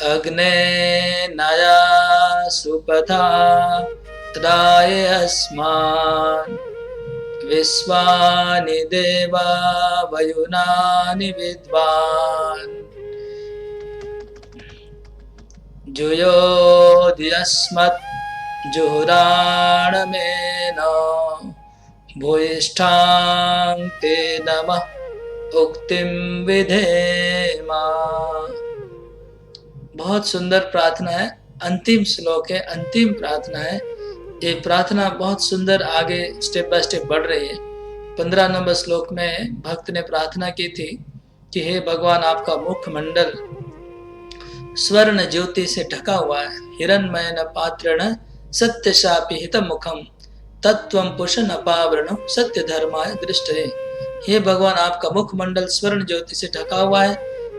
अग्ने नया सुपथा राय अस्मान् विश्वानि देवा वयुनानि विद्वान् जुयोद्यस्मत् जुहुराणमेन भूयिष्ठां ते नमः उक्तिं विधेमा। बहुत सुंदर प्रार्थना है, अंतिम श्लोक है, अंतिम प्रार्थना है। ये प्रार्थना बहुत सुंदर आगे स्टेप बाय स्टेप बढ़ रही है। 15 नंबर श्लोक में भक्त ने प्रार्थना की थी कि हे भगवान, आपका मुखमंडल स्वर्ण ज्योति से ढका हुआ है। हिरण्मयन पात्रेण सत्यशापि मुखम तत्वं पुषन अपावरण सत्य धर्माय दृष्टये। हे भगवान, आपका मुखमंडल स्वर्ण ज्योति से ढका हुआ है,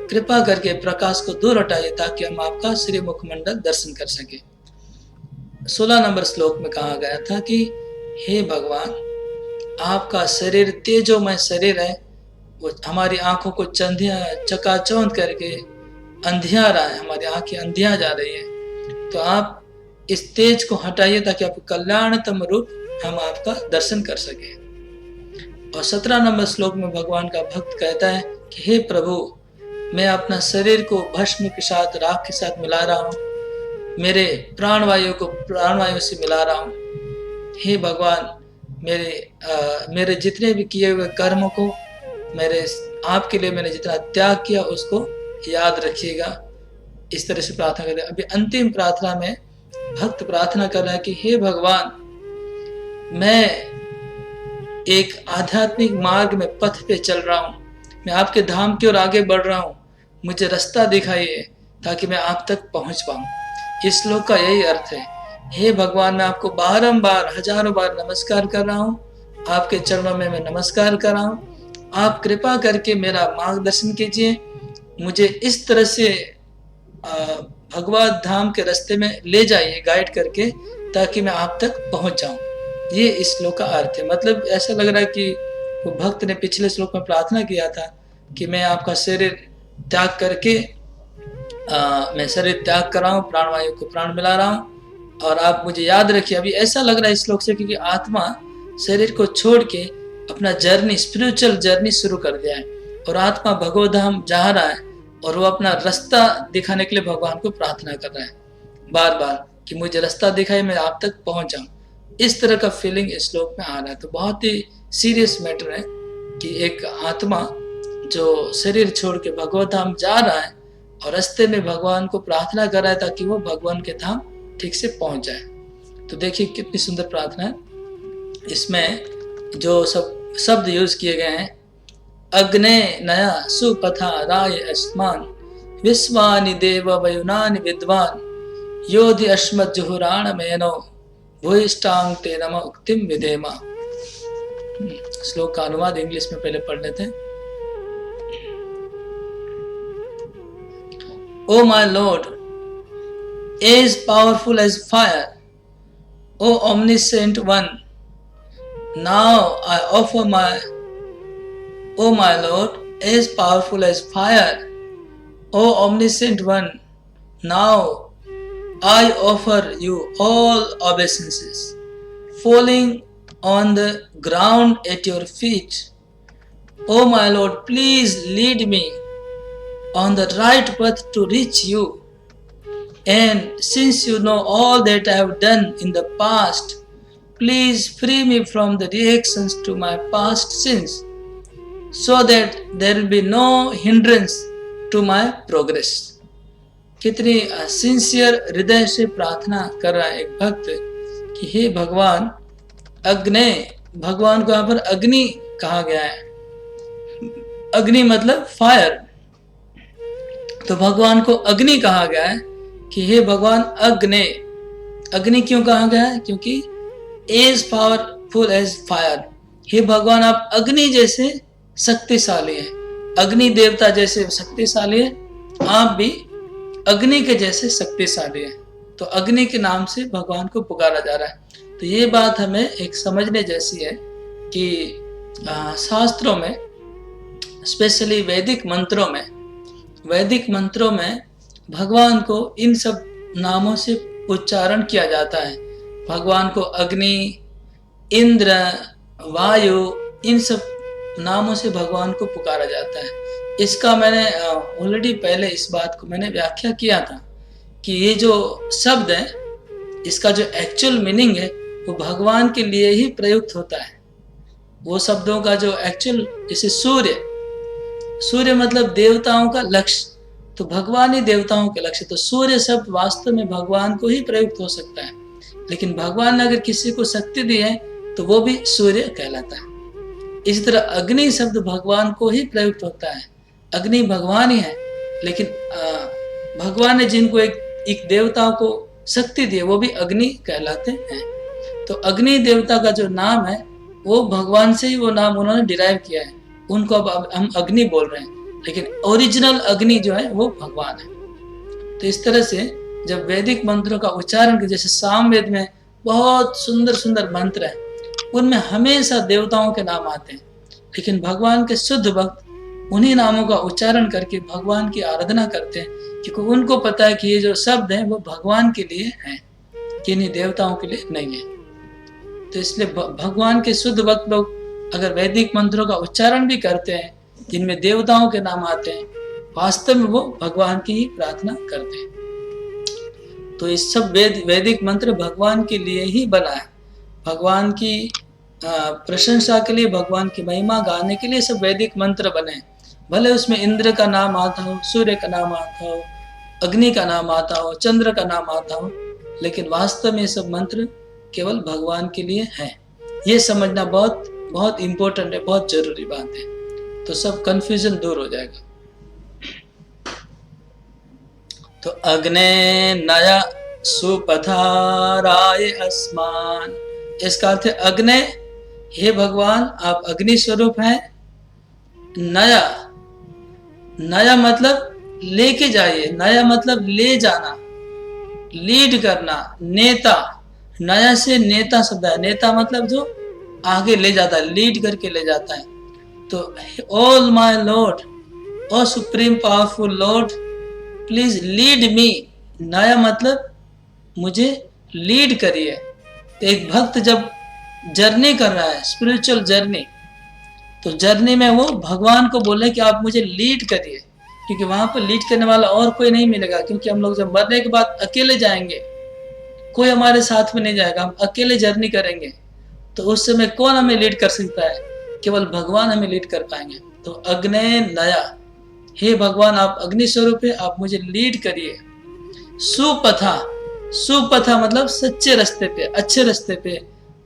कृपा करके प्रकाश को दूर हटाइए ताकि हम आपका श्री मुखमंडल दर्शन कर सके। 16 नंबर श्लोक में कहा गया था कि हे भगवान, आपका शरीर तेजोमय शरीर है, वो हमारी आंखों को चकाचौंध करके अंधियारा है, हमारी आंखें अंधिया जा रही है। तो आप इस तेज को हटाइए ताकि आपका कल्याणतम रूप हम आपका दर्शन कर सके। और 17 नंबर श्लोक में भगवान का भक्त कहता है कि हे प्रभु, मैं अपना शरीर को भस्म के साथ, राख के साथ मिला रहा हूँ, मेरे प्राणवायु को प्राणवायु से मिला रहा हूँ। हे भगवान, मेरे जितने भी किए हुए कर्मों को, मेरे आपके लिए मैंने जितना त्याग किया उसको याद रखिएगा। इस तरह से प्रार्थना करें। अभी अंतिम प्रार्थना में भक्त प्रार्थना कर रहा है कि हे भगवान, मैं एक आध्यात्मिक मार्ग में पथ पे चल रहा हूँ, मैं आपके धाम की ओर आगे बढ़ रहा हूँ, मुझे रास्ता दिखाइए ताकि मैं आप तक पहुंच पाऊं। इस श्लोक का यही अर्थ है। हे भगवान, मैं आपको बारंबार हजारों बार नमस्कार कर रहा हूँ, आपके चरणों में मैं नमस्कार कर रहा हूँ। आप कृपा करके मेरा मार्गदर्शन कीजिए, मुझे इस तरह से भगवत धाम के रास्ते में ले जाइए गाइड करके, ताकि मैं आप तक पहुंच जाऊं। ये इस श्लोक का अर्थ है। मतलब ऐसा लग रहा है कि वो भक्त ने पिछले श्लोक में प्रार्थना किया था कि मैं आपका शरीर त्याग करके मैं शरीर त्याग कर रहा हूँ, प्राणवायु को प्राण मिला रहा हूँ और आप मुझे याद रखिए। अभी ऐसा लग रहा है इस श्लोक से क्योंकि आत्मा शरीर को छोड़ के अपना जर्नी, स्पिरिचुअल जर्नी शुरू कर दिया है और आत्मा भगवत धाम जा रहा है और वो अपना रास्ता दिखाने के लिए भगवान को प्रार्थना कर रहा है बार बार कि मुझे रास्ता दिखाए, मैं आप तक पहुंच जाऊं। इस तरह का फीलिंग इस श्लोक में आ रहा है। तो बहुत ही सीरियस मैटर है कि एक आत्मा जो शरीर छोड़ के भगवत धाम जा रहा है और रास्ते में भगवान को प्रार्थना कर रहा है ताकि वो भगवान के धाम ठीक से पहुंच जाए। तो देखिए कितनी सुंदर प्रार्थना है। इसमें जो सब शब्द यूज किए गए हैं, अग्ने नया सुपथा राय अस्मान विश्वानि देव वयुनानि विद्वान योधि अस्मत् जुहुराण मेनो भूयिष्ठां ते नमः उक्तिम विधेमा। श्लोक का अनुवाद इंग्लिश में पहले पढ़ लेते हैं। O my Lord, as powerful as fire, O omniscient one, now I offer O my Lord, as powerful as fire, O omniscient one, now I offer you all obeisances, falling on the ground at your feet. O my Lord, please lead me on the right path to reach you. And since you know all that I have done in the past, please free me from the reactions to my past sins, so that there will be no hindrance to my progress. कितनी sincere हृदय से प्रार्थना कर रहा है एक भक्त कि हे भगवान, अग्नि, भगवान को यहाँ पर अग्नि कहा गया है। अग्नि मतलब फायर, तो भगवान को अग्नि कहा गया है कि हे भगवान अग्नि। अग्नि क्यों कहा गया है? क्योंकि एज पावरफुल एज फायर, हे भगवान आप अग्नि जैसे शक्तिशाली हैं, अग्नि देवता जैसे शक्तिशाली है, आप भी अग्नि के जैसे शक्तिशाली है। तो अग्नि के नाम से भगवान को पुकारा जा रहा है। तो ये बात हमें एक समझने जैसी है कि शास्त्रों में, स्पेशली वैदिक मंत्रों में भगवान को इन सब नामों से उच्चारण किया जाता है। भगवान को अग्नि, इंद्र, वायु, इन सब नामों से भगवान को पुकारा जाता है। इसका मैंने ऑलरेडी पहले इस बात को मैंने व्याख्या किया था कि ये जो शब्द है, इसका जो एक्चुअल मीनिंग है वो भगवान के लिए ही प्रयुक्त होता है। वो शब्दों का जो एक्चुअल, जैसे सूर्य, सूर्य मतलब देवताओं का लक्ष्य, तो भगवान ही देवताओं के लक्ष्य, तो सूर्य शब्द वास्तव में भगवान को ही प्रयुक्त हो सकता है। लेकिन भगवान ने अगर किसी को शक्ति दी है तो वो भी सूर्य कहलाता है। इसी तरह अग्नि शब्द भगवान को ही प्रयुक्त होता है। अग्नि भगवान ही है, लेकिन भगवान ने जिनको एक देवता को शक्ति दी है वो भी अग्नि कहलाते हैं। तो अग्नि देवता का जो नाम है वो भगवान से ही वो नाम उन्होंने डिराइव किया है, उनको अब हम अग्नि बोल रहे हैं, लेकिन ओरिजिनल अग्नि जो है वो भगवान है। तो इस तरह से जब वैदिक मंत्रों का उच्चारण, जैसे सामवेद में बहुत सुंदर सुंदर मंत्र है, उनमें हमेशा देवताओं के नाम आते हैं, लेकिन भगवान के शुद्ध भक्त उन्हीं नामों का उच्चारण करके भगवान की आराधना करते हैं, क्योंकि उनको पता है कि ये जो शब्द है वो भगवान के लिए है, किन्हीं देवताओं के लिए नहीं है। तो इसलिए भगवान के शुद्ध भक्त लोग अगर वैदिक मंत्रों का उच्चारण भी करते हैं जिनमें देवताओं के नाम आते हैं, वास्तव में वो भगवान की ही प्रार्थना करते हैं। तो इस सब वैदिक मंत्र भगवान के लिए ही बना है, भगवान की प्रशंसा के लिए, भगवान की महिमा गाने के लिए सब वैदिक मंत्र बने। भले उसमें इंद्र का नाम आता हो, सूर्य का नाम आता हो, अग्नि का नाम आता हो, चंद्र का नाम आता हो, लेकिन वास्तव में सब मंत्र केवल भगवान के लिए है। ये समझना बहुत बहुत इंपॉर्टेंट है, बहुत जरूरी बात है, तो सब कंफ्यूजन दूर हो जाएगा। तो अग्ने नया सुपथाराय अस्मान, इसका अर्थ है अग्ने, हे भगवान आप अग्नि स्वरूप हैं। नया, नया मतलब लेके जाइए, नया मतलब ले जाना, लीड करना, नेता, नया से नेता शब्द है, नेता मतलब जो आगे ले जाता है, लीड करके ले जाता है। तो all my lord, O supreme powerful lord, please lead me, नया मतलब मुझे लीड करिए। तो एक भक्त जब जर्नी कर रहा है, स्पिरिचुअल जर्नी, तो जर्नी में वो भगवान को बोले कि आप मुझे लीड करिए, क्योंकि वहां पर लीड करने वाला और कोई नहीं मिलेगा, क्योंकि हम लोग जब मरने के बाद अकेले जाएंगे, कोई हमारे साथ में नहीं जाएगा, हम अकेले जर्नी करेंगे, तो उस समय कौन हमें लीड कर सकता है? केवल भगवान हमें लीड कर पाएंगे। तो अग्ने नया, हे भगवान आप अग्नि स्वरूप है, आप मुझे लीड करिए। सुपथा, सुपथा मतलब सच्चे रास्ते पे, अच्छे रास्ते पे,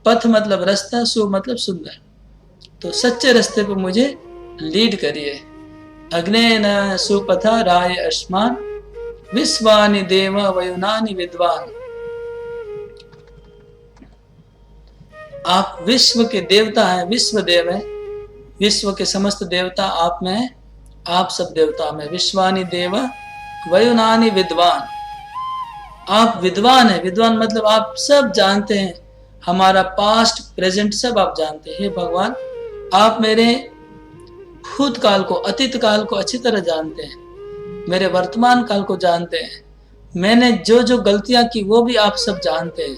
पथ मतलब रास्ता, सु मतलब सुंदर, तो सच्चे रास्ते पे मुझे लीड करिए। अग्नेन सुपथा राय अस्मान विश्वानि देव वयुनानि विद्वान, आप विश्व के देवता हैं, विश्व देव है, विश्व के समस्त देवता आप में है, आप सब देवता में। विश्वानि देव वयुनानि विद्वान, आप विद्वान है, विद्वान मतलब आप सब जानते हैं, हमारा पास्ट प्रेजेंट सब आप जानते हैं। हे भगवान आप मेरे भूत काल को, अतीत काल को अच्छी तरह जानते हैं, मेरे वर्तमान काल को जानते हैं, मैंने जो जो गलतियां की वो भी आप सब जानते हैं,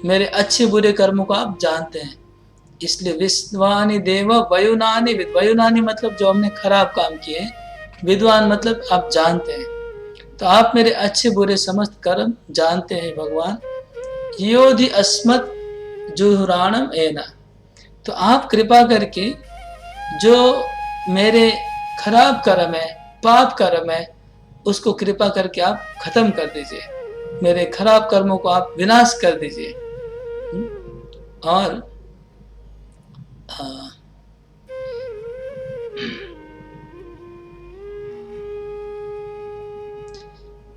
मेरे अच्छे बुरे कर्मों को आप जानते हैं। इसलिए विश्वानि देव वयुनानि, वयुनानि मतलब जो हमने खराब काम किए, विद्वान मतलब आप जानते हैं, तो आप मेरे अच्छे बुरे समस्त कर्म जानते हैं भगवान। योधि अस्मत् जुहुराणम एना, तो आप कृपा करके जो मेरे खराब कर्म है, पाप कर्म है, उसको कृपा करके आप खत्म कर दीजिए, मेरे खराब कर्मों को आप विनाश कर दीजिए। और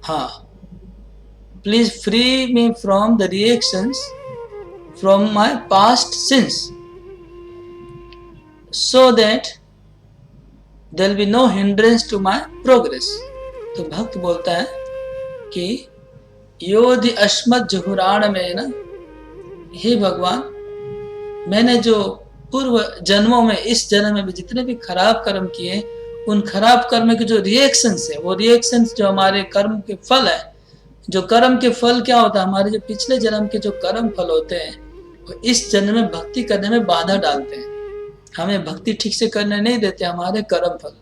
हाँ, please free me from the reactions from my past sins so that there will be no hindrance to my progress. तो भक्त बोलता है कि योधि अस्मत् जुहुराण में ना, हे भगवान मैंने जो पूर्व जन्मों में, इस जन्म में भी जितने भी खराब कर्म किए उन खराब कर्म के जो रिएक्शंस है, वो रिएक्शंस जो हमारे कर्म के फल है, जो कर्म के फल क्या होता है, हमारे जो पिछले जन्म के जो कर्म फल होते हैं वो इस जन्म में भक्ति करने में बाधा डालते हैं, हमें भक्ति ठीक से करने नहीं देते हमारे कर्म फल।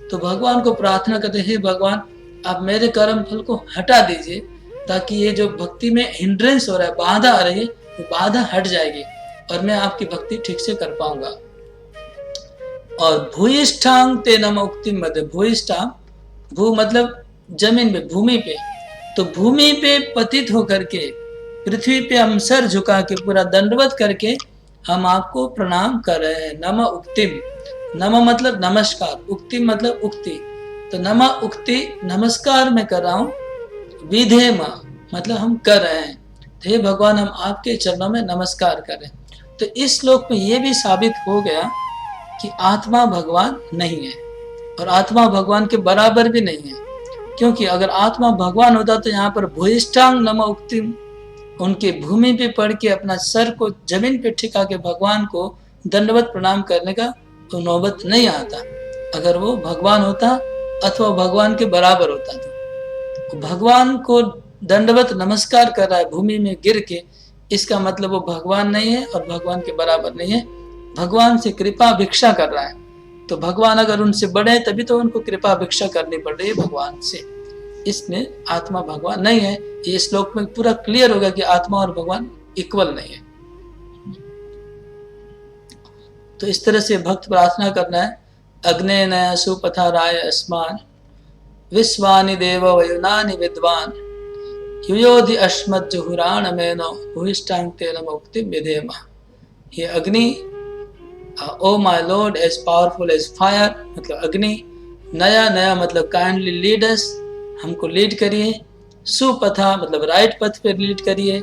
तो भगवान को प्रार्थना करते हैं, भगवान आप मेरे कर्म फल को हटा दीजिए, ताकि ये जो भक्ति में हिंड्रेंस हो रहा है, बाधा आ रही है, वो बाधा हट जाएगी और मैं आपकी भक्ति ठीक से कर पाऊंगा। और भूयिष्ठांग ते नम उक्ति मध्य, भूयिष्ठांग, भू मतलब जमीन पे, भूमि पे, तो भूमि पे पतित होकर के पृथ्वी पे हम सर झुका के पूरा दंडवत करके हम आपको प्रणाम कर रहे हैं। नम उक्तिम, नम मतलब नमस्कार, उक्तिम मतलब उक्ति, तो नम उक्ति नमस्कार मैं कर रहा हूँ, विधेम मतलब हम कर रहे हैं, तो हे भगवान हम आपके चरणों में नमस्कार करें। तो इस श्लोक में ये भी साबित हो गया कि आत्मा भगवान नहीं है और आत्मा भगवान के बराबर भी नहीं है, क्योंकि अगर आत्मा भगवान होता तो यहाँ पर भूयिष्ठांग नम उक्तिम, उनके भूमि पे पड़ के अपना सर को जमीन पे ठिका के भगवान को दंडवत प्रणाम करने का तो नौबत नहीं आता। अगर वो भगवान होता अथवा भगवान के बराबर होता तो भगवान को दंडवत नमस्कार कर रहा है भूमि में गिर के, इसका मतलब वो भगवान नहीं है और भगवान के बराबर नहीं है, भगवान से कृपा भिक्षा कर रहा है। तो भगवान अगर उनसे बड़े हैं तभी तो उनको कृपा भिक्षा करनी पड़ रही है भगवान से, इसमें आत्मा भगवान नहीं है। ये श्लोक में पूरा क्लियर होगा कि आत्मा और भगवान इक्वल नहीं है। तो इस तरह से भक्त प्रार्थना करना है, अग्ने नय सुपथाराय अस्मान विश्वानि देव वयुनानि विद्वान युयोधि अस्मत् जुहुराण मेनो भूयिष्ठांग तेन मुक्ति विधेम। ये Agni, O my lord as powerful as fire, मतलब अग्नि, नया नया मतलब काइंडली लीड अस, हमको लीड करिए, सुपथा मतलब राइट पथ पे लीड करिए,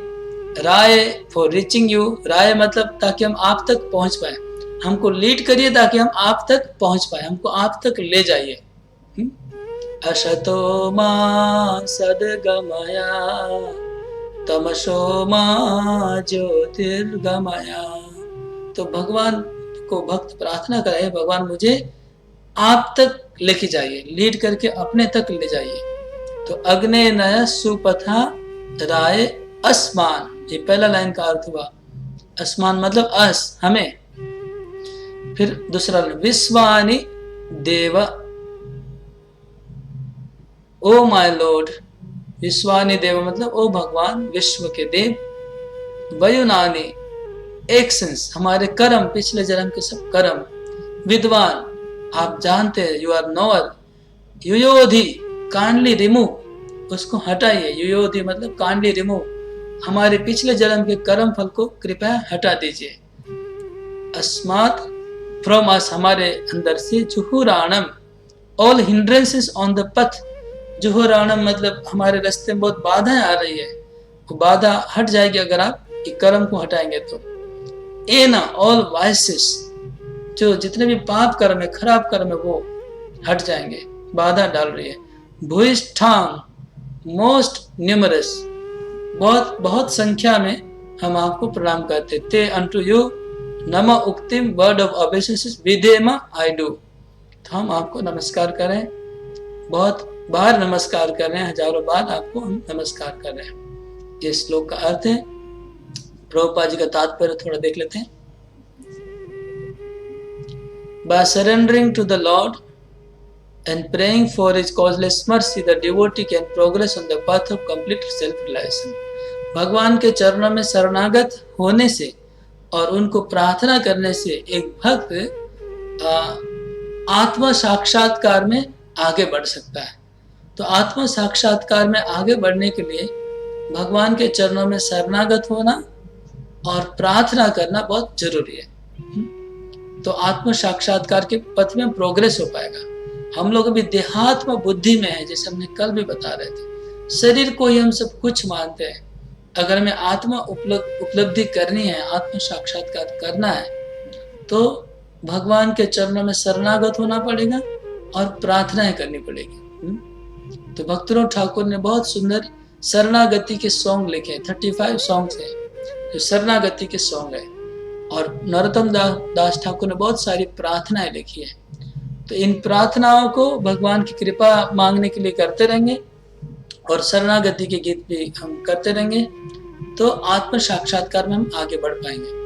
राय फॉर रीचिंग यू, राय मतलब ताकि हम आप तक पहुंच पाए, हमको लीड करिए ताकि हम आप तक पहुंच पाए, हमको आप तक ले जाइए। अशतो मा सद्गमया तमसो मा ज्योतिर्गमया। तो भगवान को भक्त प्रार्थना करे, भगवान मुझे आप तक लेके जाइए, लीड करके अपने तक ले जाइए। तो अग्ने नय सुपथा राय अस्मान, ये पहला लाइन का अर्थ हुआ, अस्मान मतलब अस हमें। फिर दूसरा विश्वानि देव, ओ माय लॉर्ड, विश्वानि देव मतलब ओ भगवान विश्व के देव, वयुनानि एक्शंस हमारे कर्म, पिछले जन्म के सब कर्म, विद्वान आप जानते हैं, यू आर नोअर, युयोधि काइंडली रिमूव, उसको हटाइए, युयोधि मतलब काइंडली रिमूव, हमारे पिछले जन्म के कर्म फल को कृपया हटा दीजिए। अस्मात् फ्रॉम अस, हमारे अंदर से, जुहुराणम all hindrances on the path, जुहुराणम मतलब हमारे रास्ते में बहुत बाधाएं आ रही है, वो बाधा हट जाएगी अगर आप ये कर्म को हटाएंगे तो। एना ऑल वाइसेस, जो जितने भी पाप कर्म है, खराब कर्म है, वो हट जाएंगे, बाधा डाल रही है। भूयिष्ठांग मोस्ट न्यूमरस, बहुत बहुत संख्या में हम आपको प्रणाम करते, ते अनटू यू नम उक्तिम वर्ड ऑफ ओबेसिस विधेम आई डू, तो हम आपको नमस्कार करें, बहुत बार नमस्कार कर रहे हैं, हजारों बार आपको हम नमस्कार कर रहे हैं। ये श्लोक का अर्थ है। प्रभुपाद जी का तात्पर्य थोड़ा देख लेते हैं। By surrendering to the Lord and praying for His causeless mercy, the devotee can progress on the path of complete self-realization. भगवान के चरणों में शरणागत होने से और उनको प्रार्थना करने से एक भक्त आत्मा साक्षात्कार में आगे बढ़ सकता है। तो आत्मा साक्षात्कार में आगे बढ़ने के लिए भगवान के चरणों में शरणागत होना और प्रार्थना करना बहुत जरूरी है। तो आत्म साक्षात्कार के पथ में प्रोग्रेस हो पाएगा। हम लोग अभी देहात्म बुद्धि में है, जैसे हमने कल भी बता रहे थे, शरीर को ही हम सब कुछ मानते हैं। अगर हमें आत्मा उपलब्धि करनी है, आत्म साक्षात्कार करना है, तो भगवान के चरणों में शरणागत होना पड़ेगा और प्रार्थनाएं करनी पड़ेगी। तो भक्तरों ठाकुर ने बहुत सुंदर शरणागति के सॉन्ग लिखे, 35 सॉन्ग्स हैं जो शरणागति के सॉन्ग है। और नरोत्तम दास ठाकुर ने बहुत सारी प्रार्थनाएं लिखी है। तो इन प्रार्थनाओं को भगवान की कृपा मांगने के लिए करते रहेंगे और शरणागति के गीत भी हम करते रहेंगे, तो आत्म साक्षात्कार में हम आगे बढ़ पाएंगे।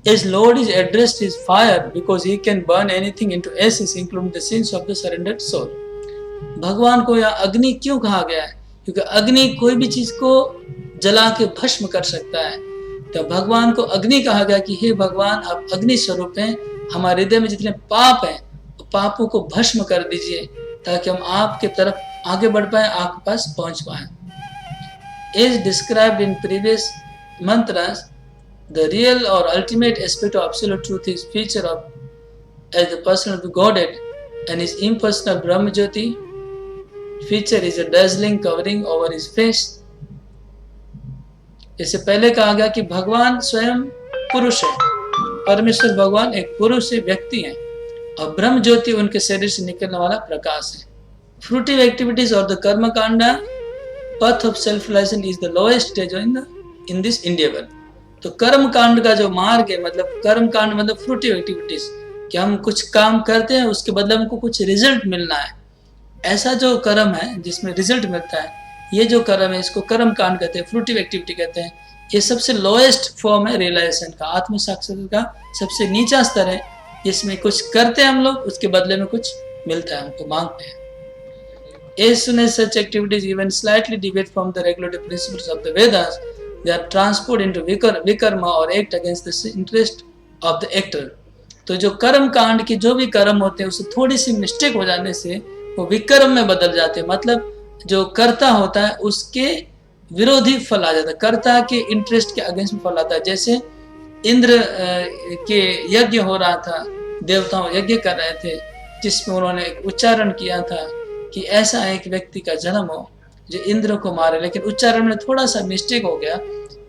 As Lord is addressed his fire because he can burn anything into ashes, including the sins of the surrendered soul. भगवान को यहाँ अग्नि क्यों कहा गया है? क्योंकि अग्नि कोई भी चीज को जला के भस्म कर सकता है। तो भगवान को अग्नि कहा गया कि हे भगवान, आप अग्नि स्वरूप हैं, हमारे हृदय में जितने पाप हैं पापों को भस्म कर दीजिए ताकि हम आपके तरफ आगे बढ़ पाए, आपके पास पहुंच पाए। As described in previous mantras, the real or ultimate aspect of absolute truth is feature of as the person of the Godhead, and his impersonal Brahma Jyoti feature is a dazzling covering over his face. इससे पहले कहा गया कि भगवान स्वयं पुरुष है, परमेश्वर भगवान एक पुरुष व्यक्ति है और ब्रह्म ज्योति उनके शरीर से निकलने वाला प्रकाश है। Fruitive activities or the karma kanda path of self realization is the lowest stage in this endeavor. तो कर्म कांड का जो मार्ग है, मतलब कर्म कांड मतलब फ्रूटिव एक्टिविटीज, कि हम कुछ काम करते हैं उसके बदले हमको कुछ रिजल्ट मिलना है, ऐसा जो कर्म है जिसमें रिजल्ट मिलता है, ये जो कर्म है इसको कर्म कांड कहते हैं, फ्रूटिव एक्टिविटी कहते हैं। ये सबसे लोएस्ट फॉर्म है रियलाइजेशन का, आत्म साक्षात्कार का सबसे नीचा स्तर है, जिसमें कुछ करते हैं हम लोग, उसके बदले में कुछ मिलता है, हमको मांगते हैं। As soon as such activities even slightly deviate from the regulative principles of the Vedas, they are transported into vikarma or act against the interest of the actor. तो जो कर्म कांड की जो भी कर्म होते हैं उससे थोड़ी सी मिस्टेक हो जाने से वो विकर्म में बदल जाते हैं, मतलब जो कर्ता होता है उसके विरोधी फल आ जाता है, कर्ता के इंटरेस्ट के अगेंस्ट में फल आता है। जैसे इंद्र के यज्ञ हो रहा था, देवताओं यज्ञ कर रहे थे, जिसमें उन्होंने उच्चारण किया था कि ऐसा एक व्यक्ति का जन्म हो जो इंद्र को मारे, लेकिन उच्चारण में थोड़ा सा मिस्टेक हो गया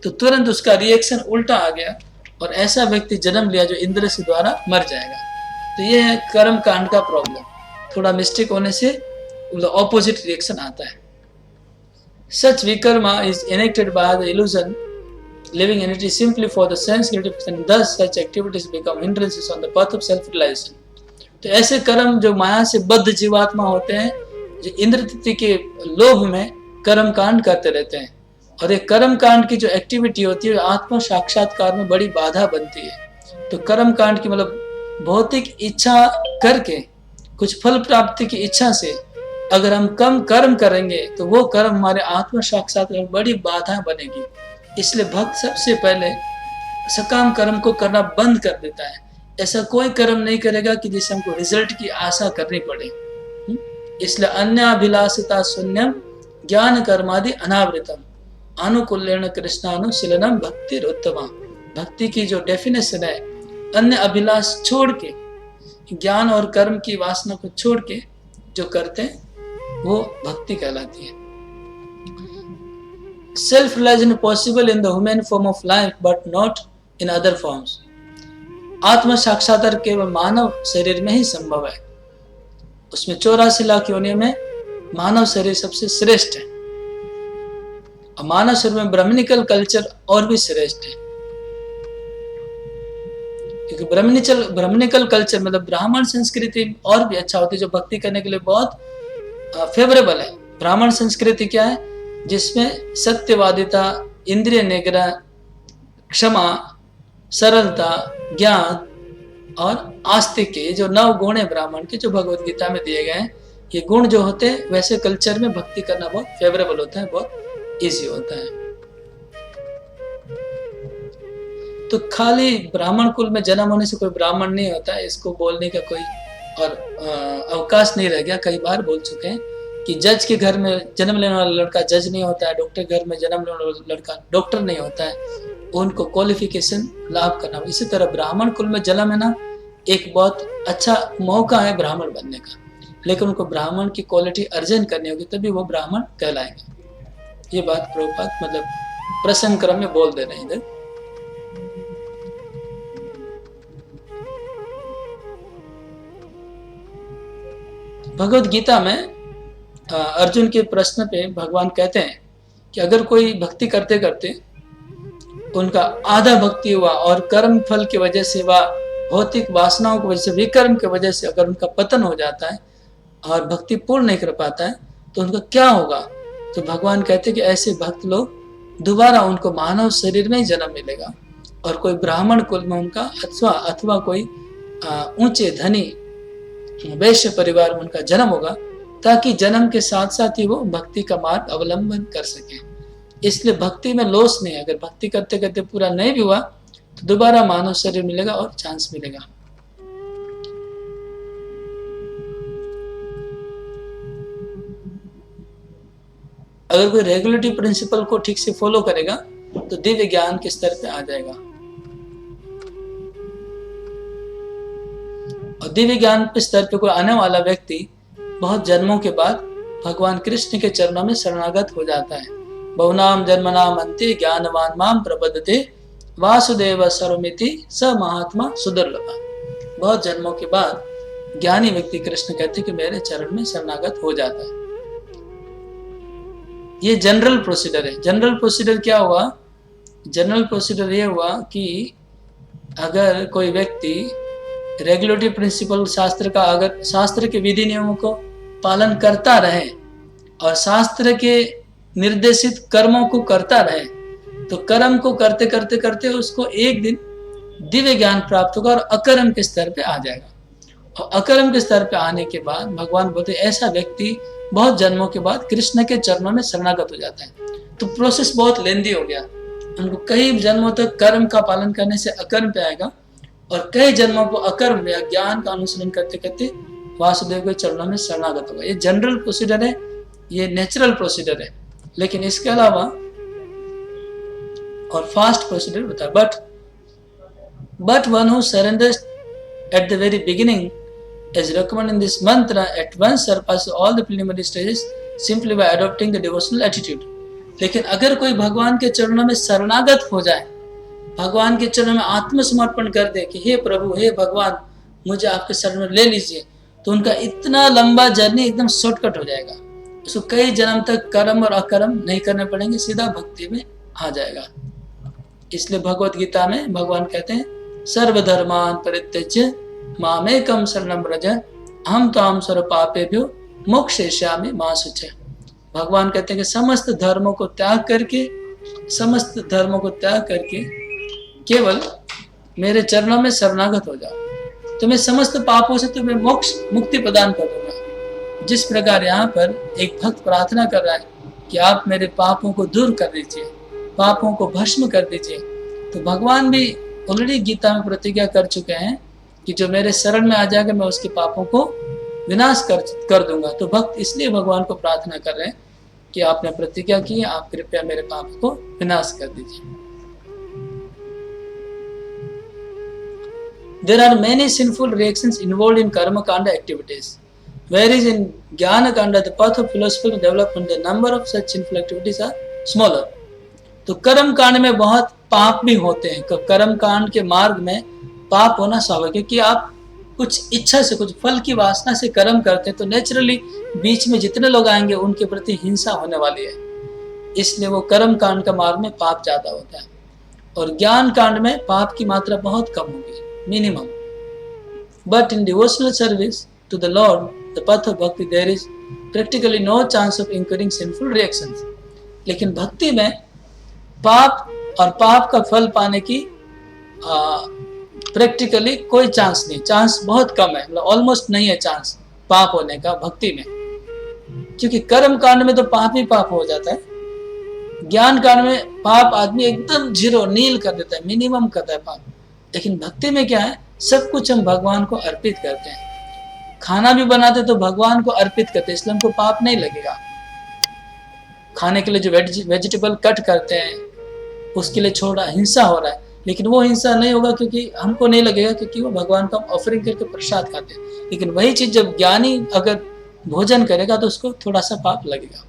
तो तुरंत उसका रिएक्शन उल्टा आ गया और ऐसा व्यक्ति जन्म लिया जो इंद्र से द्वारा मर जाएगा। तो ये है कर्म कांड का प्रॉब्लम, थोड़ा मिस्टेक होने से ऑपोजिट रिएक्शन आता है। Such vikarma is enacted by the illusion living entity simply for the sense gratification, and thus such activities become hindrances on the path of self realization. तो ऐसे कर्म जो माया से बद्ध जीवात्मा होते हैं, जो इंद्र तृप्ति के लोभ में कर्म कांड करते रहते हैं, और ये कर्म कांड की जो एक्टिविटी होती है आत्म साक्षात्कार में बड़ी बाधा बनती है। तो कर्म कांड की मतलब भौतिक इच्छा करके कुछ फल प्राप्ति की इच्छा से अगर हम कम कर्म करेंगे तो वो कर्म हमारे आत्म साक्षात्कार में बड़ी बाधा बनेगी। इसलिए भक्त सबसे पहले सकाम कर्म को करना बंद कर देता है, ऐसा कोई कर्म नहीं करेगा कि जिससे हमको रिजल्ट की आशा करनी पड़े। इसलिए अन्याभिलाषिता शून्यम ज्ञान कर्मादि अनावृतम अनुकूल्येन कृष्णानुशीलनम भक्तिरुत्तमा। भक्ति की जो डेफिनेशन है, अन्य अभिलाष छोड़ के, ज्ञान और कर्म की वासना को छोड़ के जो करते हैं वो भक्ति कहलाती है। Self realization possible in the human form of life but not in other forms. आत्म साक्षात्कार केवल मानव शरीर में ही संभव है। उसमें 84 लाख योनियों में मानव शरीर सबसे श्रेष्ठ है, और मानव शरीर में ब्राह्मणिकल कल्चर और भी श्रेष्ठ है, क्योंकि ब्राह्मणिकल कल्चर मतलब ब्राह्मण संस्कृति और भी अच्छा होती है, जो भक्ति करने के लिए बहुत फेवरेबल है। ब्राह्मण संस्कृति क्या है? जिसमें सत्यवादिता, इंद्रिय निग्रह, क्षमा, सरलता, ज्ञान और आस्तिक, जो 9 गुण है ब्राह्मण के, जो भगवत गीता में दिए गए हैं। ये गुण जो होते हैं वैसे कल्चर में भक्ति करना बहुत फेवरेबल होता है, बहुत इजी होता है। तो खाली ब्राह्मण कुल में जन्म होने से कोई ब्राह्मण नहीं होता है, इसको बोलने का कोई और अवकाश नहीं रह गया। कई बार बोल चुके हैं कि जज के घर में जन्म लेने वाला लड़का जज नहीं होता है, डॉक्टर घर में जन्म लेने वाला लड़का डॉक्टर नहीं होता है, उनको क्वालिफिकेशन लाभ करना। इसी तरह ब्राह्मण कुल में जन्म है ना, एक बहुत अच्छा मौका है ब्राह्मण बनने का, लेकिन उनको ब्राह्मण की क्वालिटी अर्जन करनी होगी, तभी वो ब्राह्मण कहलाएंगे। ये बात प्रभुपाद मतलब प्रसंग क्रम में बोल दे रहे हैं इधर। भगवत गीता में अर्जुन के प्रश्न पे भगवान कहते हैं कि अगर कोई भक्ति करते करते उनका आधा भक्ति हुआ और कर्म फल की वजह से वह भौतिक वासनाओं की वजह से, विकर्म की वजह से अगर उनका पतन हो जाता है और भक्ति पूर्ण नहीं कर पाता है तो उनका क्या होगा? तो भगवान कहते हैं कि ऐसे भक्त लोग दोबारा उनको मानव शरीर में ही जन्म मिलेगा और कोई ब्राह्मण कुल में उनका अथवा कोई ऊंचे धनी वैश्य परिवार में उनका जन्म होगा, ताकि जन्म के साथ साथ ही वो भक्ति का मार्ग अवलंबन कर सके। इसलिए भक्ति में लॉस नहीं है। अगर भक्ति करते करते पूरा नहीं भी हुआ तो दोबारा मानव शरीर मिलेगा और चांस मिलेगा। अगर कोई रेगुलेटरी प्रिंसिपल को ठीक से फॉलो करेगा तो दिव्य ज्ञान के स्तर पे आ जाएगा। और दिव्य ज्ञान के स्तर पे कोई आने वाला व्यक्ति बहुत जन्मों के बाद भगवान कृष्ण के चरणों में शरणागत हो जाता है। बहुनाम जन्मनाम अंते ज्ञानवान माम प्रपद्यते वासुदेव सर्वमिति स महात्मा सुदुर्लभा। बहुत जन्मों के बाद ज्ञानी व्यक्ति कृष्ण कहते कि मेरे चरण में शरणागत हो जाता है। ये जनरल प्रोसीजर है। जनरल प्रोसीजर क्या हुआ? जनरल प्रोसीजर ये हुआ कि अगर कोई व्यक्ति रेगुलेटरी प्रिंसिपल शास्त्र का, अगर शास्त्र के विधि नियमों को पालन करता रहे और शास्त्र के निर्देशित कर्मों को करता रहे तो कर्म को करते करते करते उसको एक दिन दिव्य ज्ञान प्राप्त होगा और अकर्म के स्तर पे आ जाएगा। और अकर्म के स्तर पे आने के बाद भगवान बोलते ऐसा व्यक्ति बहुत जन्मों के बाद कृष्ण के चरणों में शरणागत हो जाता है। तो प्रोसेस बहुत लेंदी हो गया। उनको कई जन्मों तक कर्म का पालन करने से अकर्म पे आएगा और कई जन्मों को अकर्म या ज्ञान का अनुसरण करते करते वासुदेव के चरणों में शरणागत होगा। ये जनरल प्रोसीजर है, ये नेचुरल प्रोसीजर है। लेकिन इसके अलावा और फास्ट प्रोसीजर होता है। But one who surrenders at the very beginning as recommended in this mantra at once surpasses all the preliminary stages simply by adopting the devotional attitude। लेकिन अगर कोई भगवान के चरणों में शरणागत हो जाए, भगवान के चरणों में आत्मसमर्पण कर दे कि हे प्रभु, हे भगवान, मुझे आपके शरण में ले लीजिए, तो उनका इतना लंबा जर्नी एकदम शॉर्टकट हो जाएगा। उसको कई जन्म तक कर्म और अकर्म नहीं करने पड़ेंगे, सीधा भक्ति में आ जाएगा। इसलिए भगवत गीता में भगवान कहते हैं सर्वधर्मान परित्यज्य मामेकम शरणं व्रज अहम त्वां सर्व पापेभ्यो मोक्षयिष्यामि मा शुचः। भगवान कहते हैं कि समस्त धर्मों को त्याग करके केवल मेरे चरणों में शरणागत हो जाओ तो मैं समस्त पापों से तुम्हें मोक्ष मुक्ति प्रदान कर दूंगा। जिस प्रकार यहाँ पर एक भक्त प्रार्थना कर रहा है कि आप मेरे पापों को दूर कर दीजिए, पापों को भस्म कर दीजिए, तो भगवान भी ऑलरेडी गीता में प्रतिज्ञा कर चुके हैं कि जो मेरे शरण में आ जाएगा मैं उसके पापों को विनाश कर दूंगा। तो भक्त इसलिए भगवान को प्रार्थना कर रहे हैं कि आपने प्रतिज्ञा की, आप कृपया मेरे पापों को विनाश कर दीजिए। There are many sinful reactions involved in karma kanda activities, whereas in jnana kanda, the path of philosophical development, the number of such sinful activities are smaller। तो कर्म कांड में बहुत पाप भी होते हैं। कर्म कांड के मार्ग में पाप होना स्वाभाविक है कि आप कुछ इच्छा से, कुछ फल की वासना से कर्म करते हैं तो नेचुरली बीच में जितने लोग आएंगे उनके प्रति हिंसा होने वाली है। इसलिए वो कर्म कांड का मार्ग में पाप ज्यादा होता है और ज्ञान कांड में पाप की मात्रा बहुत कम होगी, minimum. But in devotional service to the lord, the path of bhakti, there is practically no chance of incurring sinful reactions। लेकिन भक्ति में पाप और पाप का फल पाने की प्रैक्टिकली कोई चांस नहीं, चांस बहुत कम है, मतलब ऑलमोस्ट नहीं है चांस पाप होने का भक्ति में। क्योंकि कर्म कांड में तो पाप ही पाप हो जाता है, ज्ञान कांड में पाप आदमी एकदम जीरो नील कर देता है, मिनिमम करता है पाप। लेकिन भक्ति में क्या है, सब कुछ हम भगवान को अर्पित करते हैं। खाना भी बनाते तो भगवान को अर्पित करते हैं, इसलिए हमको पाप नहीं लगेगा। खाने के लिए जो वेजिटेबल कट करते हैं उसके लिए छोड़ा हिंसा हो रहा है, लेकिन वो हिंसा नहीं होगा क्योंकि हमको नहीं लगेगा, क्योंकि वो भगवान का ऑफरिंग करके प्रसाद खाते हैं। लेकिन वही चीज जब ज्ञानी अगर भोजन करेगा तो उसको थोड़ा सा पाप लगेगा।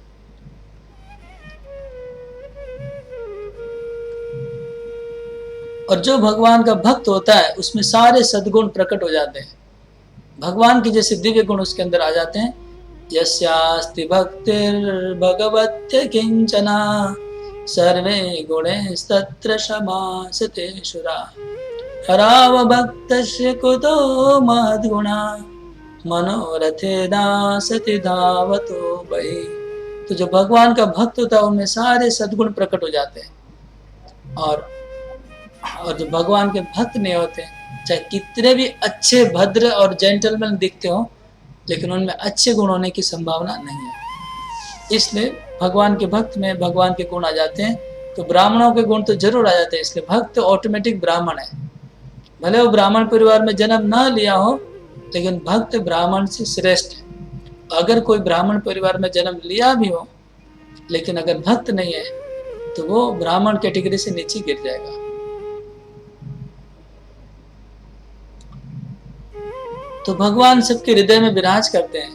और जो भगवान का भक्त होता है उसमें सारे सद्गुण प्रकट हो जाते हैं, भगवान के जैसे दिव्य गुण उसके अंदर आ जाते हैं। यस्यास्ति भक्तिर्भगवत्य किंचना सर्वे गुणैस्तत्र समासते शुरा। राव भक्तस्य कुतो महद्गुणा मनोरथे दासति धावतो वही। तो जो भगवान का भक्त होता है उनमें सारे सद्गुण प्रकट हो जाते हैं। और जो भगवान के भक्त नहीं होते, चाहे कितने भी अच्छे भद्र और जेंटलमैन दिखते हो, लेकिन उनमें अच्छे गुण होने की संभावना नहीं है। इसलिए भगवान के भक्त में भगवान के गुण आ जाते हैं। तो ब्राह्मणों के गुण तो जरूर आ जाते हैं, इसलिए भक्त ऑटोमेटिक ब्राह्मण है। भले वो ब्राह्मण परिवार में जन्म न लिया हो, लेकिन भक्त ब्राह्मण से श्रेष्ठ है। अगर कोई ब्राह्मण परिवार में जन्म लिया भी हो, लेकिन अगर भक्त नहीं है, तो वो ब्राह्मण कैटेगरी से नीचे गिर जाएगा। तो भगवान सबके हृदय में विराज करते हैं,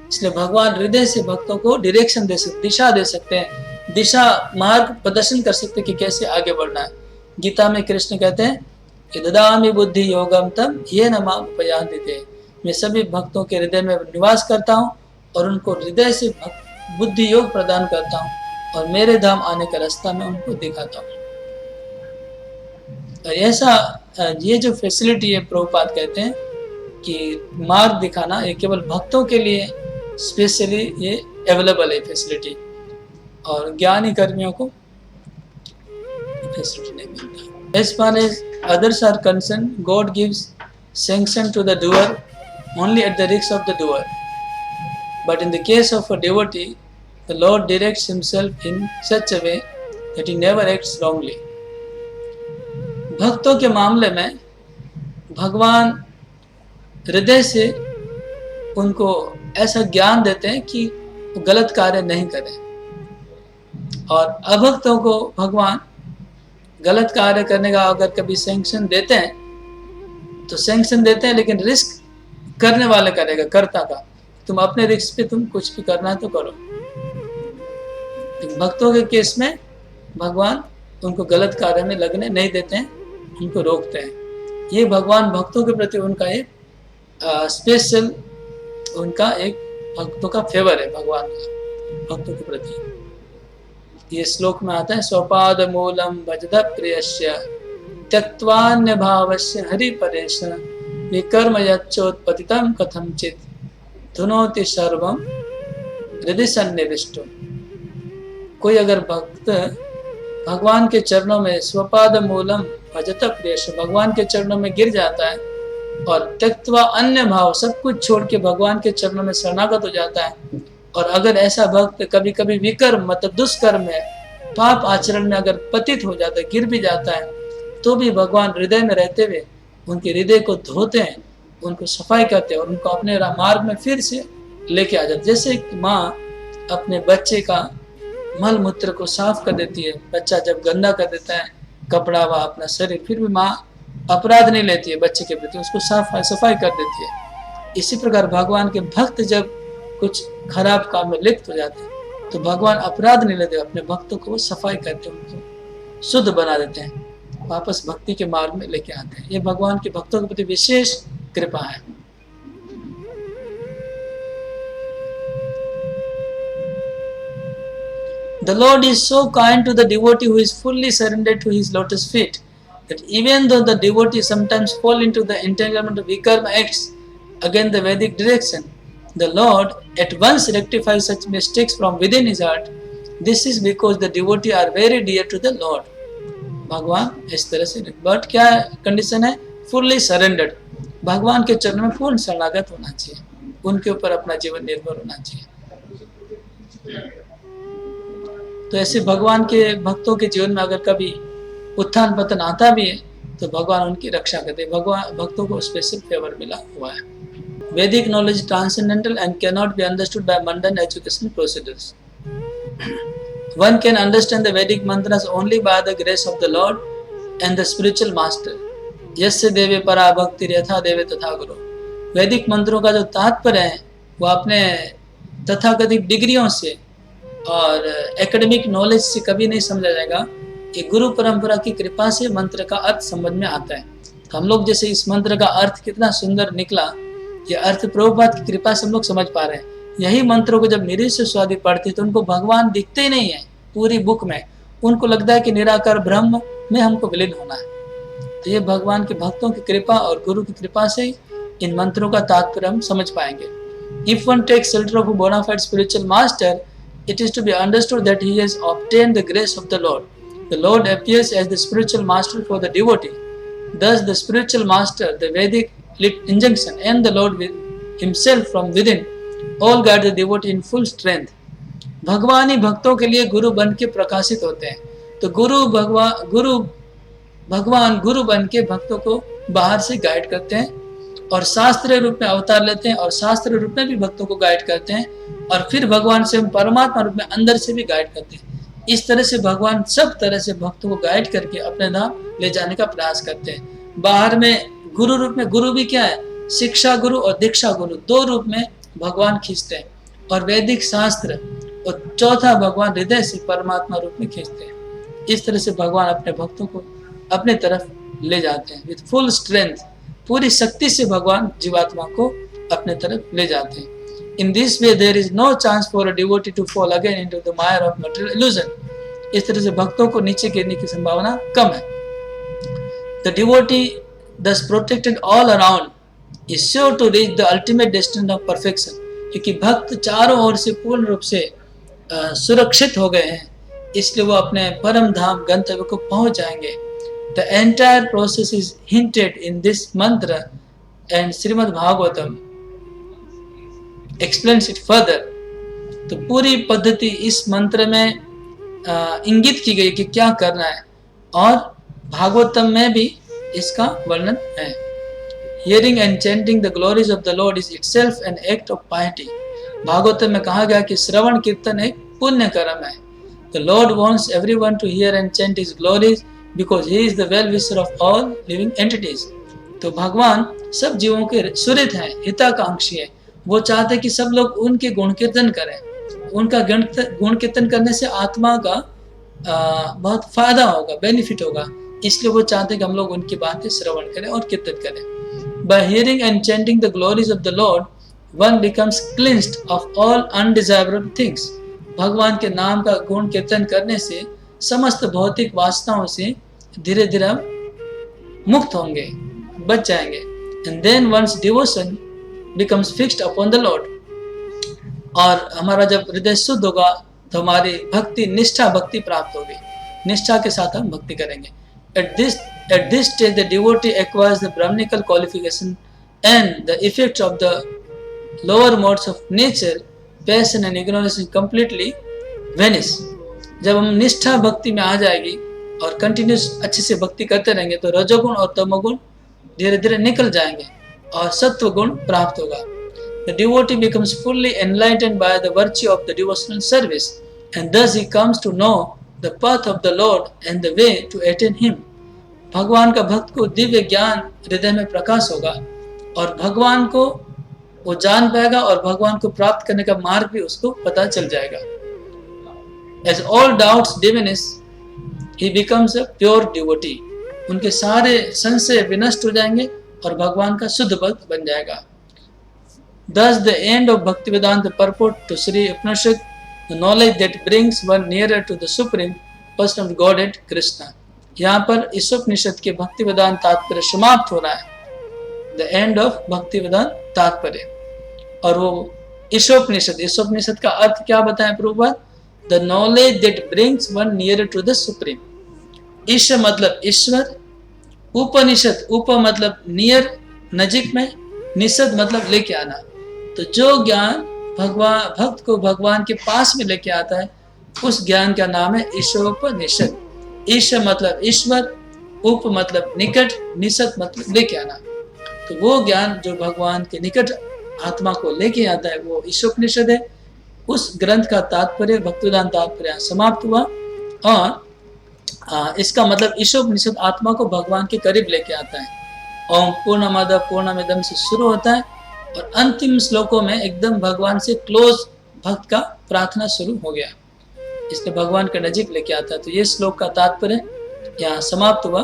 इसलिए भगवान हृदय से भक्तों को डायरेक्शन दे सकते, दिशा दे सकते हैं, दिशा मार्ग प्रदर्शन कर सकते हैं कि कैसे आगे बढ़ना है। गीता में कृष्ण कहते हैं कि ददामि बुद्धि योगम तम येन मां उपयान्ति ते। मैं सभी भक्तों के हृदय में निवास करता हूँ और उनको हृदय से बुद्धि योग प्रदान करता हूँ, और मेरे धाम आने का रास्ता मैं उनको दिखाता हूँ। और ऐसा ये जो फैसिलिटी है, प्रभुपाद कहते हैं कि मार्ग दिखाना ये केवल भक्तों के लिए स्पेशली ये अवेलेबल है फैसिलिटी, और ज्ञानी कर्मियों को फैसिलिटी नहीं मिलता। As far as others are concerned, God gives sanction to the doer only at the risk of the doer. But in the case of a devotee, the Lord directs himself in such a way that he never acts wrongly. भक्तों के मामले में भगवान हृदय से उनको ऐसा ज्ञान देते हैं कि वो गलत कार्य नहीं करें, और अभक्तों को भगवान गलत कार्य करने का अगर कभी सैंक्शन देते हैं, तो सैंक्शन देते हैं लेकिन रिस्क करने वाले करेगा, कर्ता का। तुम अपने रिस्क पे तुम कुछ भी करना है तो करो। भक्तों के केस में भगवान उनको गलत कार्य में लगने नहीं देते हैं, उनको रोकते हैं। ये भगवान भक्तों के प्रति उनका एक स्पेशल, उनका एक भक्तों का फेवर है भगवान का भक्तों के प्रति। ये श्लोक में आता है, स्वपाद मूलम भजद प्रियस्य त्यक्त्वान्य भावस्य हरि परेश विकर्म यच्चोत्पतितम कथमचित धुनोति सर्वम हृदय सन्निविष्टो। कोई अगर भक्त भगवान के चरणों में स्वपाद मूलम भजत प्रियश, भगवान के चरणों में गिर जाता है और त्यक्त्वा अन्य भाव, सब कुछ छोड़ के भगवान के चरणों में शरणागत हो जाता है, और अगर ऐसा भक्त कभी कभी विकर्म मतलब दुष्कर्म में, पाप आचरण में अगर पतित हो जाता है, गिर भी जाता है, तो भी भगवान हृदय में रहते हुए उनके हृदय को धोते हैं, उनको सफाई करते हैं और उनको अपने मार्ग में फिर से लेके आ जाते। जैसे एक माँ अपने बच्चे का मल मूत्र को साफ कर देती है, बच्चा जब गंदा कर देता है कपड़ा व अपना शरीर, फिर भी माँ अपराध नहीं लेती है बच्चे के प्रति, उसको सफाई कर देती है। इसी प्रकार भगवान के भक्त जब कुछ खराब काम में लिप्त हो जाते हैं, तो भगवान अपराध नहीं लेते, अपने भक्तों को वो सफाई करते हैं, उनको शुद्ध बना देते हैं, वापस भक्ति के मार्ग में लेके आते हैं। ये भगवान के भक्तों के प्रति विशेष कृपा है। The Lord is so kind to the devotee who is fully surrendered to his lotus feet that even though the devotee sometimes fall into the entanglement of vikarma acts against the Vedic direction, the Lord at once rectifies such mistakes from within his heart. This is because the devotee are very dear to the Lord. भगवान इस तरह से, but क्या condition है? Fully surrendered, भगवान के चरणों में पूर्ण शरणागत होना चाहिए, उनके ऊपर अपना जीवन निर्भर होना चाहिए। तो ऐसे भगवान के भक्तों के जीवन में अगर कभी उत्थान पतन आता भी है, तो भगवान उनकी रक्षा करते हैं। भगवान भक्तों को स्पेशल फेवर मिला हुआ है। Vedic knowledge is transcendental and cannot be understood by mundane educational procedures. One can understand the Vedic mantras only by the grace of the Lord and the spiritual master. यस्य देवे परा भक्ति यथा देवे तथा गुरु। वैदिक मंत्रों का जो तात्पर्य है वो अपने तथाकथित डिग्रियों से और एकेडमिक नॉलेज से कभी नहीं समझा जाएगा। ये गुरु परंपरा की कृपा से मंत्र का अर्थ समझ में आता है। तो हम लोग जैसे इस मंत्र का अर्थ कितना सुंदर निकला, ये अर्थ प्रभुपाद की कृपा से हम लोग समझ पा रहे हैं। यही मंत्रों को जब निरीश्वर स्वादी पढ़ते तो उनको भगवान दिखते ही नहीं है पूरी बुक में, उनको लगता है कि निराकार ब्रह्म में हमको विलीन होना है। तो ये भगवान के भक्तों की कृपा और गुरु की कृपा से इन मंत्रों का तात्पर्य हम समझ पाएंगे. If one takes shelter of a bona fide spiritual master, it is to be understood that he has obtained the grace of the Lord. The Lord appears as the spiritual master for the devotee. Thus, the spiritual master, the Vedic injunction, and the Lord himself from within all guide the devotee in full strength. भगवान ही भक्तों के लिए गुरु बन के प्रकाशित होते हैं. तो भगवान गुरु बन के भक्तों को बाहर से गाइड करते हैं और शास्त्रीय रूप में अवतार लेते हैं और शास्त्रीय रूप में भी भक्तों को गाइड करते हैं और फिर भगवान से परमात्मा रूप में अंदर से भी गाइड करते हैं. इस तरह से भगवान सब तरह से भक्तों को गाइड करके अपने धाम ले जाने का प्रयास करते हैं. बाहर में गुरु रूप में, गुरु भी क्या है, शिक्षा गुरु और दीक्षा गुरु, दो रूप में भगवान खींचते हैं और वैदिक शास्त्र और चौथा भगवान हृदय से परमात्मा रूप में खींचते हैं. इस तरह से भगवान अपने भक्तों को अपने तरफ ले जाते हैं. विथ फुल स्ट्रेंथ, पूरी शक्ति से भगवान जीवात्मा को अपने तरफ ले जाते हैं. In this way there is no chance for a devotee to fall again into the mire of material illusion. इस तरह से भक्तों को नीचे गिरने की संभावना कम है. The devotee, thus protected all around, is sure to reach the ultimate destination of perfection. क्योंकि भक्त चारों ओर से पूर्ण रूप से सुरक्षित हो गए हैं, इसलिए वो अपने परम धाम गंतव्य को पहुंच जाएंगे. The entire process is hinted in this mantra and Srimad Bhagavatam explains it further. तो पूरी पद्धति इस मंत्र में इंगित की गई कि क्या करना है और भागवतम में भी इसका वर्णन है. Hearing and chanting the glories of the Lord is itself an act of piety. Bhagavatam में कहा गया कि श्रवण कीर्तन एक पुण्य कर्म है. The Lord wants everyone to hear and chant His glories because He is the well-wisher of all living entities. तो भगवान सब जीवों के सुहृद हैं, हिताकांक्षी है. वो चाहते कि सब लोग उनके गुण कीर्तन करें. उनका गुण कीर्तन करने से आत्मा का बहुत फायदा होगा, बेनिफिट होगा. इसलिए वो चाहते कि हम लोग उनकी बातें श्रवण करें और कीर्तन करें. By hearing and chanting the glories of the Lord, one becomes cleansed of all undesirable things. भगवान के नाम का गुण कीर्तन करने से समस्त भौतिक वासनाओं से धीरे धीरे हम मुक्त होंगे, बच जाएंगे. And then one's devotion becomes fixed upon the Lord. और हमारा जब हृदय शुद्ध होगा तो हमारी भक्ति निष्ठा भक्ति प्राप्त होगी. निष्ठा के साथ हम भक्ति करेंगे. At this stage the devotee acquires the Brahmanical qualification and the effects of the lower modes of nature, passion and ignorance completely vanish. जब हम निष्ठा भक्ति में आ जाएगी और कंटिन्यूस अच्छे से भक्ति करते रहेंगे तो रजोगुण और तमोगुण धीरे धीरे निकल जाएंगे और सत्व गुण प्राप्त होगा. The devotee becomes fully enlightened by the virtue of the devotional service and thus he comes to know the path of the Lord and the way to attain Him. भगवान का भक्त को दिव्य ज्ञान हृदय में प्रकाश होगा और भगवान को वो जान पाएगा और भगवान को प्राप्त करने का मार्ग भी उसको पता चल जाएगा. As all doubts diminish, he becomes a pure devotee. उनके सारे संशय विनष्ट हो जाएंगे और भगवान का शुद्ध भक्त बन जाएगा. Thus the end of Bhaktivedanta purport to Sri Upanishad, the knowledge that brings one nearer to the supreme person of Godhead Krishna. यहाँ पर इस उपनिषद के भक्ति वेदांत तात्पर्य समाप्त हो रहा है. The end of भक्ति वेदांत तात्पर्य. और वो ईशोपनिषद का अर्थ क्या बताएं Prabhupada? The knowledge that brings one nearer to the supreme. ईश मतलब ईश्वर, उपनिषद उप मतलब नियर नजीक में, निषद मतलब लेके आना. तो जो ज्ञान भक्त को भगवान के पास में लेके आता है उस ज्ञान का नाम है ईशोपनिषद. ईश मतलब ईश्वर, उप मतलब निकट, निषद मतलब लेके आना. तो वो ज्ञान जो भगवान के निकट आत्मा को लेके आता है वो ईशोपनिषद है. उस ग्रंथ का तात्पर्य भक्तिवेदांत तात्पर्य समाप्त हुआ और इसका मतलब ईशोपनिषद आत्मा को भगवान के करीब लेके आता है. ओम पूर्णमद पूर्णमिदं से शुरू होता है और अंतिम श्लोकों में एकदम भगवान से क्लोज भक्त का प्रार्थना शुरू हो गया, इसलिए भगवान के नजीक लेके आता है. तो ये श्लोक का तात्पर्य यहाँ समाप्त हुआ.